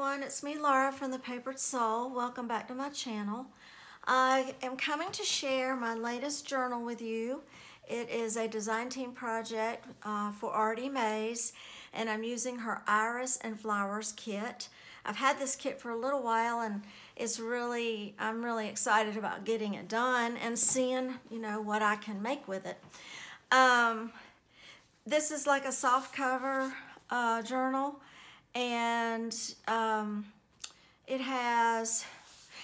everyone, it's me Laura from the Papered Soul. Welcome back to my channel. I am coming to share my latest journal with you. It is a design team project for ARTYmaze, and I'm using her Iris and Flowers kit. I've had this kit for a little while, and I'm really excited about getting it done and seeing, what I can make with it. This is like a soft cover journal, and it has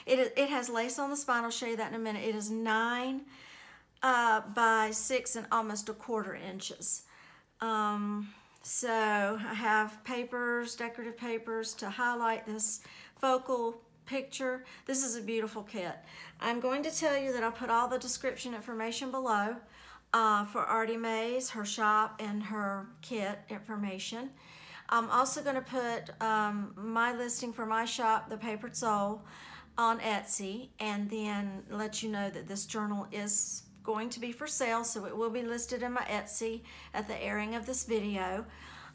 lace on the spine. I'll show you that in a minute. It is 9 by 6 and almost 1/4 inches. So I have papers, decorative papers to highlight this focal picture. This is a beautiful kit. I'm going to tell you that I'll put all the description information below for ARTYmaze, her shop, and her kit information. I'm also going to put my listing for my shop, The Papered Soul, on Etsy, and then let you know that this journal is going to be for sale, so it will be listed in my Etsy at the airing of this video.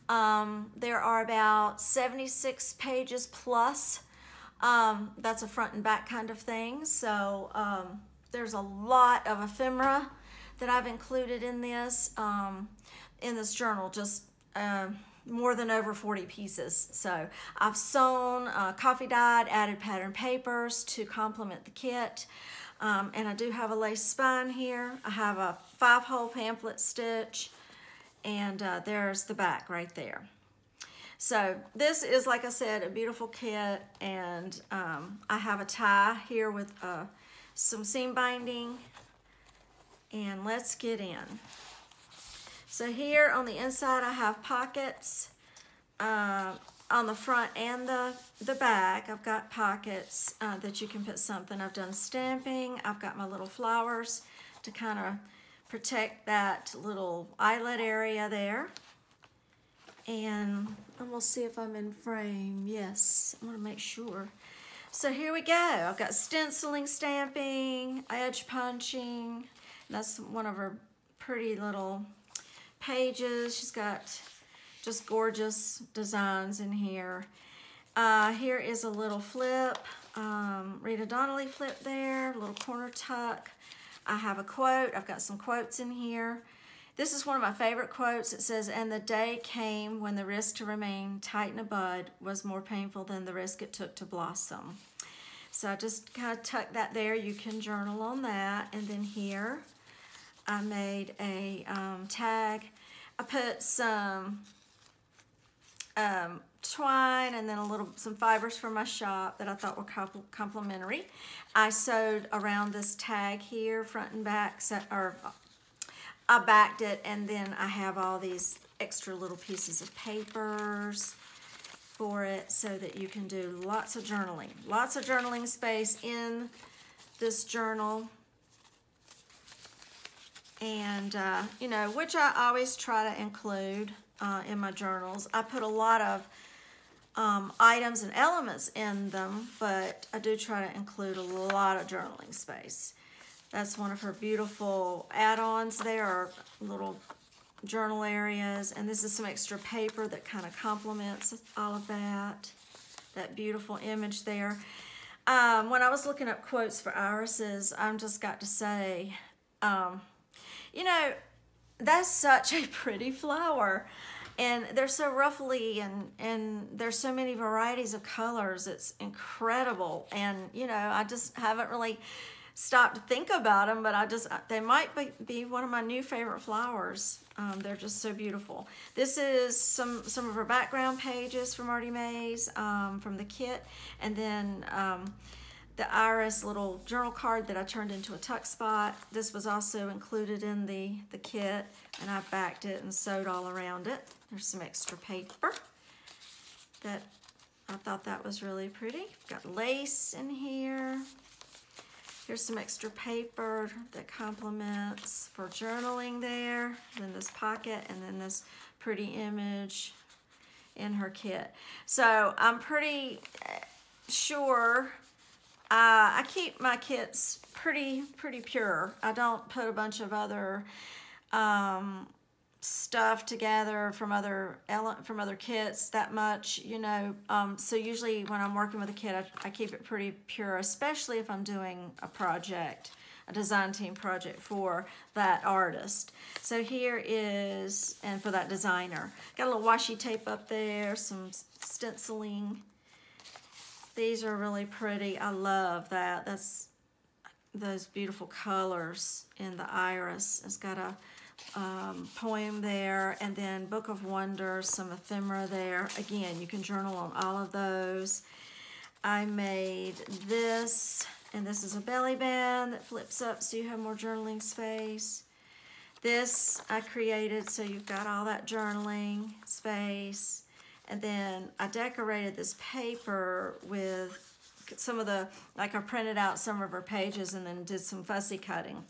There are about 76 pages plus. That's a front and back kind of thing, so there's a lot of ephemera that I've included in this journal, just more than over 40 pieces. So I've sewn, coffee dyed, added pattern papers to complement the kit. And I do have a lace spine here. I have a 5-hole pamphlet stitch, and there's the back right there. So this is, like I said, a beautiful kit, and I have a tie here with some seam binding, and let's get in. So here on the inside I have pockets on the front and the back. I've got pockets that you can put something. I've done stamping. I've got my little flowers to kind of protect that little eyelet area there. And we'll see if I'm in frame. Yes, I want to make sure. So here we go. I've got stenciling, stamping, edge punching. That's one of her pretty little pages. She's got just gorgeous designs in here. Here is a little flip, Rita Donnelly flip there, a little corner tuck. I have a quote. I've got some quotes in here. This is one of my favorite quotes. It says, "And the day came when the risk to remain tight in a bud was more painful than the risk it took to blossom." So I just kind of tuck that there. You can journal on that. And then here I made a tag. I put some twine and then some fibers from my shop that I thought were complimentary. I sewed around this tag here, front and back, or I backed it, and then I have all these extra little pieces of papers for it so that you can do lots of journaling space in this journal. And, which I always try to include in my journals. I put a lot of items and elements in them, but I do try to include a lot of journaling space. That's one of her beautiful add-ons there, are little journal areas. And this is some extra paper that kind of complements all of that beautiful image there. When I was looking up quotes for irises, I've just got to say, that's such a pretty flower, and they're so ruffly, and there's so many varieties of colors. It's incredible, and I just haven't really stopped to think about them, but they might be one of my new favorite flowers. They're just so beautiful. This is some of her background pages from ARTYmaze, from the kit, and then the Iris little journal card that I turned into a tuck spot. This was also included in the kit, and I backed it and sewed all around it. There's some extra paper that I thought that was really pretty. Got lace in here. Here's some extra paper that complements for journaling there. Then this pocket, and then this pretty image in her kit. So I'm pretty sure I keep my kits pretty pure. I don't put a bunch of other stuff together from other kits that much, you know. So usually when I'm working with a kit, I keep it pretty pure, especially if I'm doing a project, a design team project for that artist. So here is, and for that designer, got a little washi tape up there, some stenciling. These are really pretty. I love that. That's those beautiful colors in the iris. It's got a poem there, and then Book of Wonders, some ephemera there. Again, you can journal on all of those. I made this, and this is a belly band that flips up so you have more journaling space. This I created so you've got all that journaling space. And then I decorated this paper with some of the, like I printed out some of her pages and then did some fussy cutting.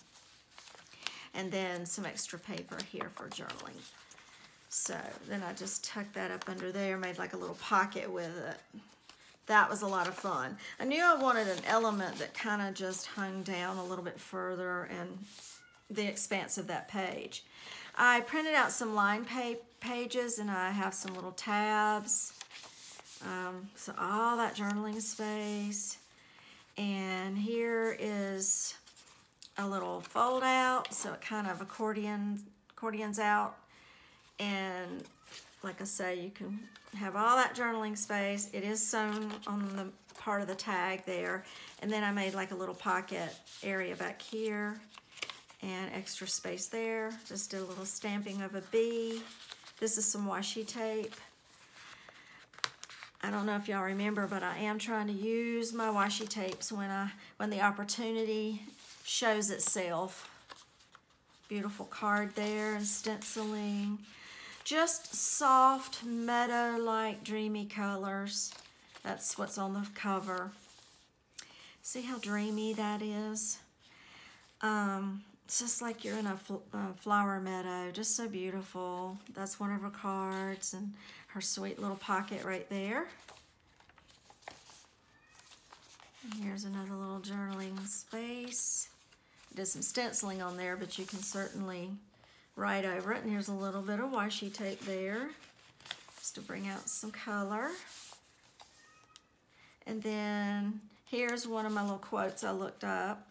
And then some extra paper here for journaling. So then I just tucked that up under there, made like a little pocket with it. That was a lot of fun. I knew I wanted an element that kind of just hung down a little bit further and the expanse of that page. I printed out some line pages, and I have some little tabs. So all that journaling space. And here is a little fold out, so it kind of accordions out. And like I say, you can have all that journaling space. It is sewn on the part of the tag there. And then I made like a little pocket area back here and extra space there. Just did a little stamping of a bee. This is some washi tape. I don't know if y'all remember, but I am trying to use my washi tapes when the opportunity shows itself. Beautiful card there and stenciling. Just soft meadow-like dreamy colors. That's what's on the cover. See how dreamy that is? It's just like you're in a flower meadow. Just so beautiful. That's one of her cards and her sweet little pocket right there. And here's another little journaling space. Did some stenciling on there, but you can certainly write over it. And here's a little bit of washi tape there, just to bring out some color. And then here's one of my little quotes I looked up.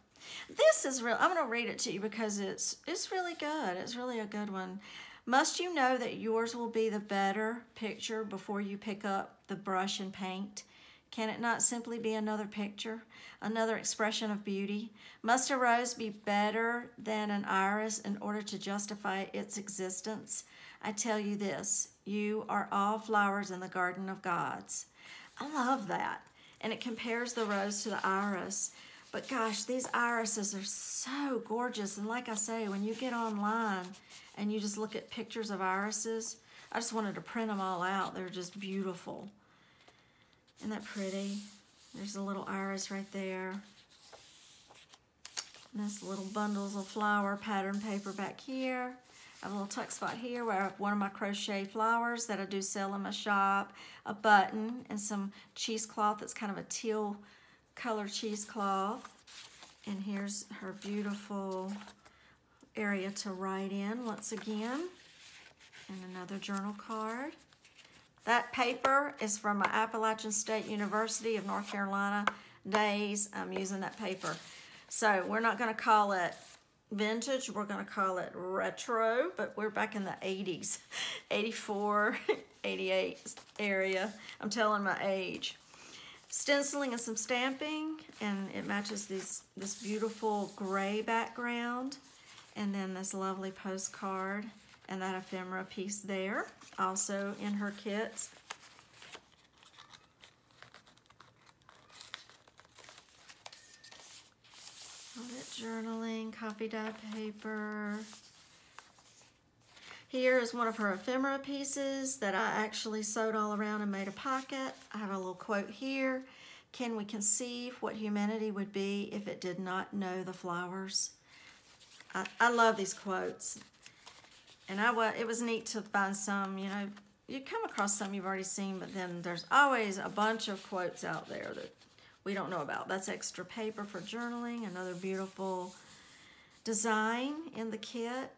This is real. I'm going to read it to you because it's really good. It's really a good one. Must you know that yours will be the better picture before you pick up the brush and paint? Can it not simply be another picture, another expression of beauty? Must a rose be better than an iris in order to justify its existence? I tell you this, you are all flowers in the garden of gods. I love that. And it compares the rose to the iris. But gosh, these irises are so gorgeous. And like I say, when you get online and you just look at pictures of irises, I just wanted to print them all out. They're just beautiful. Isn't that pretty? There's a little iris right there. Nice little bundles of flower pattern paper back here. I have a little tuck spot here where I have one of my crochet flowers that I do sell in my shop, a button, and some cheesecloth that's kind of a teal color cheesecloth. And here's her beautiful area to write in once again. And another journal card. That paper is from my Appalachian State University of North Carolina days. I'm using that paper. So we're not going to call it vintage. We're going to call it retro, but we're back in the 80s, 84, 88 area. I'm telling my age. Stenciling and some stamping, and it matches this beautiful gray background, and then this lovely postcard and that ephemera piece there, also in her kit. All that journaling, coffee dye paper. Here is one of her ephemera pieces that I actually sewed all around and made a pocket. I have a little quote here. Can we conceive what humanity would be if it did not know the flowers? I love these quotes. And it was neat to find some, you know, you come across some you've already seen, but then there's always a bunch of quotes out there that we don't know about. That's extra paper for journaling, another beautiful design in the kit.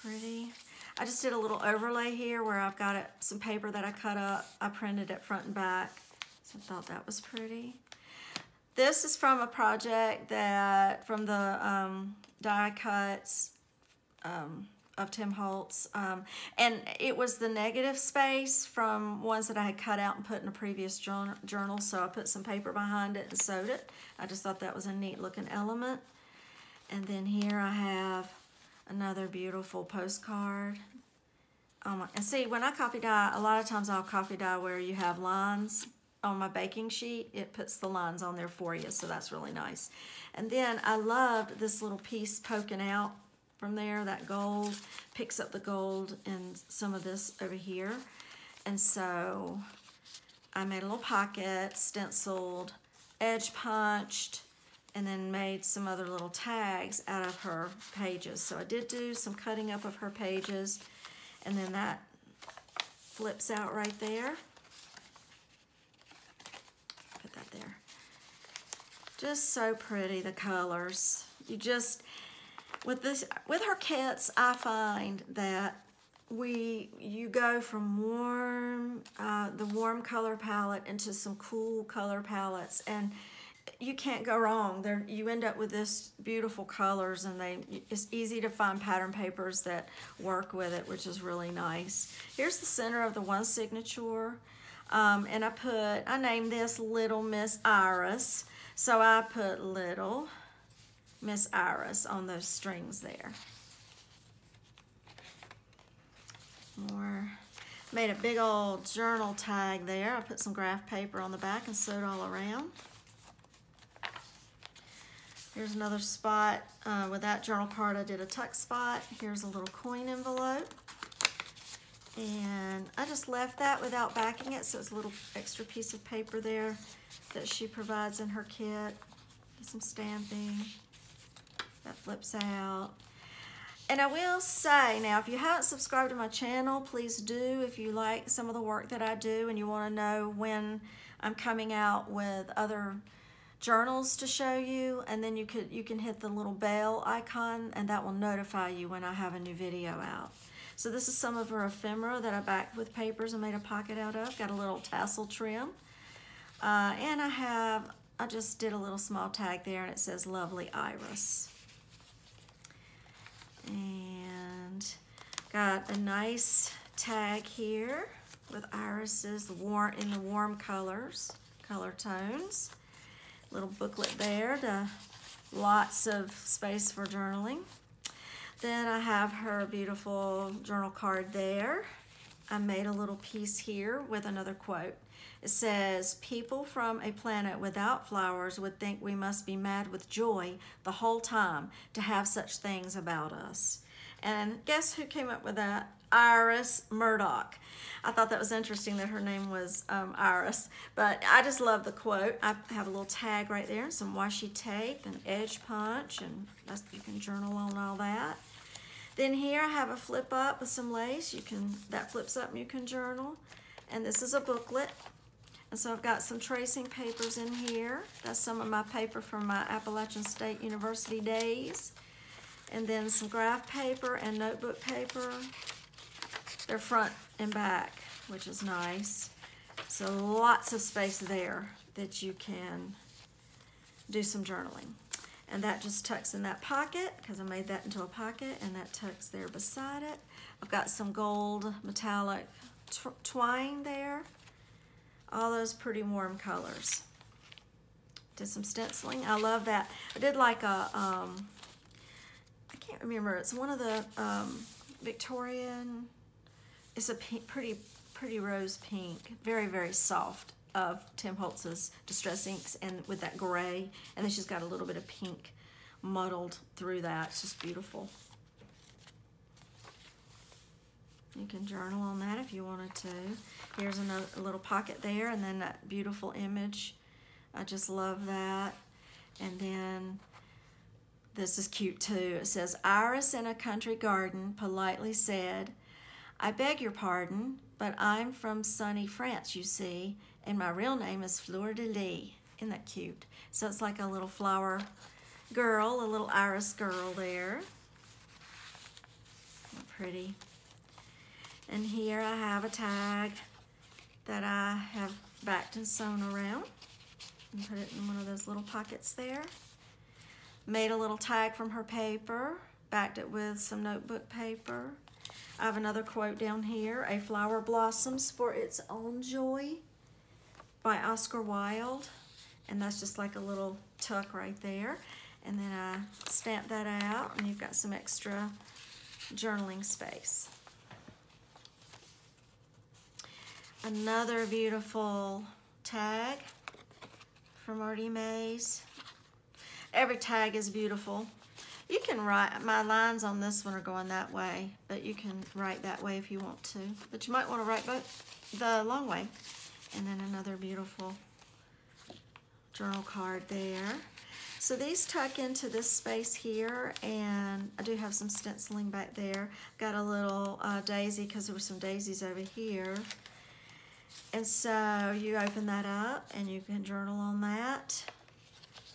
pretty? I just did a little overlay here where I've got some paper that I cut up. I printed it front and back, so I thought that was pretty. This is from a project that, from the die cuts of Tim Holtz. And it was the negative space from ones that I had cut out and put in a previous journal, so I put some paper behind it and sewed it. I just thought that was a neat looking element. And then here I have another beautiful postcard. And see, when I copy dye, a lot of times I'll copy dye where you have lines on my baking sheet. It puts the lines on there for you, so that's really nice. And then I loved this little piece poking out from there, that gold, picks up the gold and some of this over here. And so I made a little pocket, stenciled, edge punched, and then made some other little tags out of her pages. So I did do some cutting up of her pages, and then that flips out right there. Put that there. Just so pretty, the colors. You just, with her kits, I find that you go from the warm color palette into some cool color palettes, and you can't go wrong. You end up with this beautiful colors, and it's easy to find pattern papers that work with it, which is really nice. Here's the center of the one signature, and I named this Little Miss Iris, so I put Little Miss Iris on those strings there. Made a big old journal tag there. I put some graph paper on the back and sewed all around. Here's another spot. With that journal card, I did a tuck spot. Here's a little coin envelope. And I just left that without backing it, so it's a little extra piece of paper there that she provides in her kit. Some stamping. That flips out. And I will say, now, if you haven't subscribed to my channel, please do. If you like some of the work that I do and you want to know when I'm coming out with other journals to show you, and then you can hit the little bell icon, and that will notify you when I have a new video out. So this is some of her ephemera that I backed with papers and made a pocket out of. Got a little tassel trim. And I just did a little small tag there, and it says Lovely Iris. And got a nice tag here with irises in the warm color tones. Little booklet there, lots of space for journaling. Then I have her beautiful journal card there. I made a little piece here with another quote. It says, "People from a planet without flowers would think we must be mad with joy the whole time to have such things about us." And guess who came up with that? Iris Murdoch. I thought that was interesting that her name was Iris, but I just love the quote. I have a little tag right there, some washi tape and edge punch, and you can journal on all that. Then here I have a flip up with some lace. That flips up and you can journal. And this is a booklet. And so I've got some tracing papers in here. That's some of my paper from my Appalachian State University days. And then some graph paper and notebook paper. They're front and back, which is nice. So lots of space there that you can do some journaling. And that just tucks in that pocket, because I made that into a pocket, and that tucks there beside it. I've got some gold metallic twine there. All those pretty warm colors. Did some stenciling. I love that. I did like a, I can't remember, it's one of the Victorian, it's a pretty rose pink, very, very soft, of Tim Holtz's Distress Inks, and with that gray, and then she's got a little bit of pink muddled through that. It's just beautiful. You can journal on that if you wanted to. Here's a little pocket there, and then that beautiful image. I just love that. And then this is cute too. It says, "Iris in a country garden politely said, 'I beg your pardon, but I'm from sunny France, you see, and my real name is Fleur de Lis.'" Isn't that cute? So it's like a little flower girl, a little iris girl there. pretty. And here I have a tag that I have backed and sewn around and put it in one of those little pockets there. Made a little tag from her paper, backed it with some notebook paper. I have another quote down here, "A flower blossoms for its own joy," by Oscar Wilde. And that's just like a little tuck right there. And then I stamp that out, and you've got some extra journaling space. Another beautiful tag from ARTYmaze. Every tag is beautiful. You can write, my lines on this one are going that way, but you can write that way if you want to. But you might want to write both the long way. And then another beautiful journal card there. So these tuck into this space here, and I do have some stenciling back there. Got a little daisy because there were some daisies over here. And so you open that up and you can journal on that.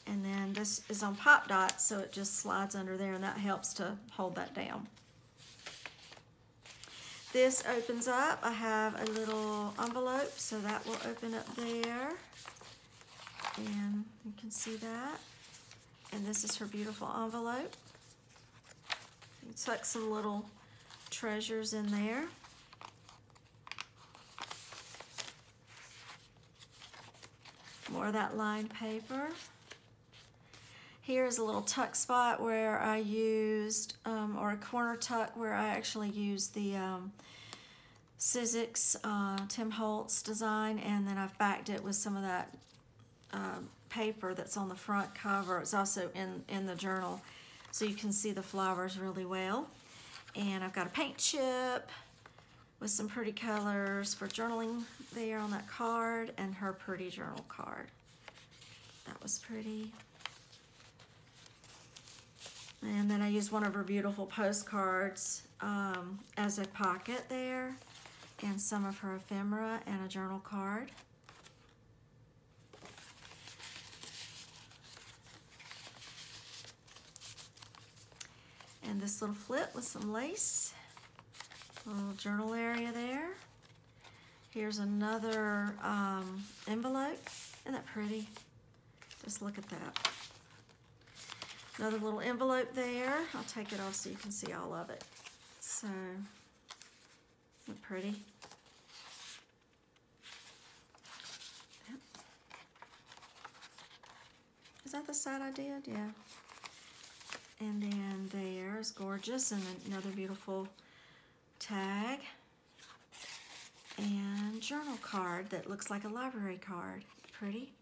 And then this is on pop dots, so it just slides under there, and that helps to hold that down. This opens up. I have a little envelope, so that will open up there. And you can see that. And this is her beautiful envelope. You tuck some little treasures in there. More of that lined paper. Here's a little tuck spot where I used, or a corner tuck where I actually used the Sizzix Tim Holtz design, and then I've backed it with some of that paper that's on the front cover. It's also in the journal, so you can see the flowers really well. And I've got a paint chip with some pretty colors for journaling there on that card, and her pretty journal card. That was pretty. And then I used one of her beautiful postcards as a pocket there, and some of her ephemera and a journal card. And this little flip with some lace, a little journal area there. Here's another envelope. Isn't that pretty? Just look at that. Another little envelope there. I'll take it off so you can see all of it. So, isn't it pretty? Yep. Is that the side I did? Yeah. And then there's gorgeous, and another beautiful tag. And journal card that looks like a library card. Pretty.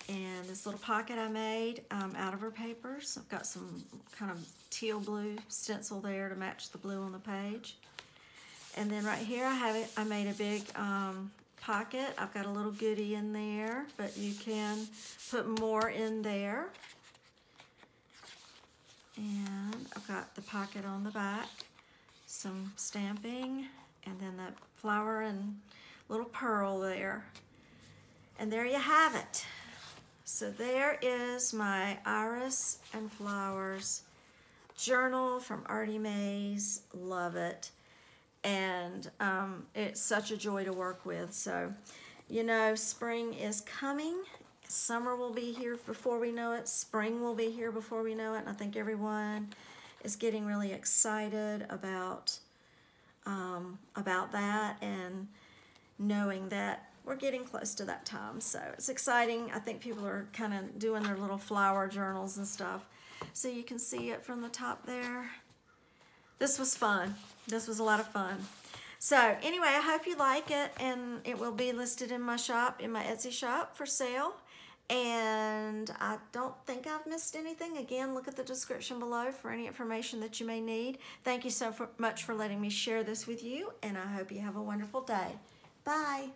And this little pocket I made out of her papers. I've got some kind of teal blue stencil there to match the blue on the page. And then right here I made a big pocket. I've got a little goodie in there, but you can put more in there. And I've got the pocket on the back, some stamping, and then that flower and little pearl there. And there you have it. So there is my Iris and Flowers journal from ARTYmaze. Love it. And it's such a joy to work with. So, you know, spring is coming. Summer will be here before we know it. Spring will be here before we know it. And I think everyone is getting really excited about that, and knowing that we're getting close to that time. So it's exciting. I think people are kind of doing their little flower journals and stuff. So you can see it from the top there. This was fun. This was a lot of fun. So anyway, I hope you like it, and it will be listed in my shop, in my Etsy shop, for sale. And I don't think I've missed anything. Again, look at the description below for any information that you may need. Thank you so much for letting me share this with you, and I hope you have a wonderful day. Bye.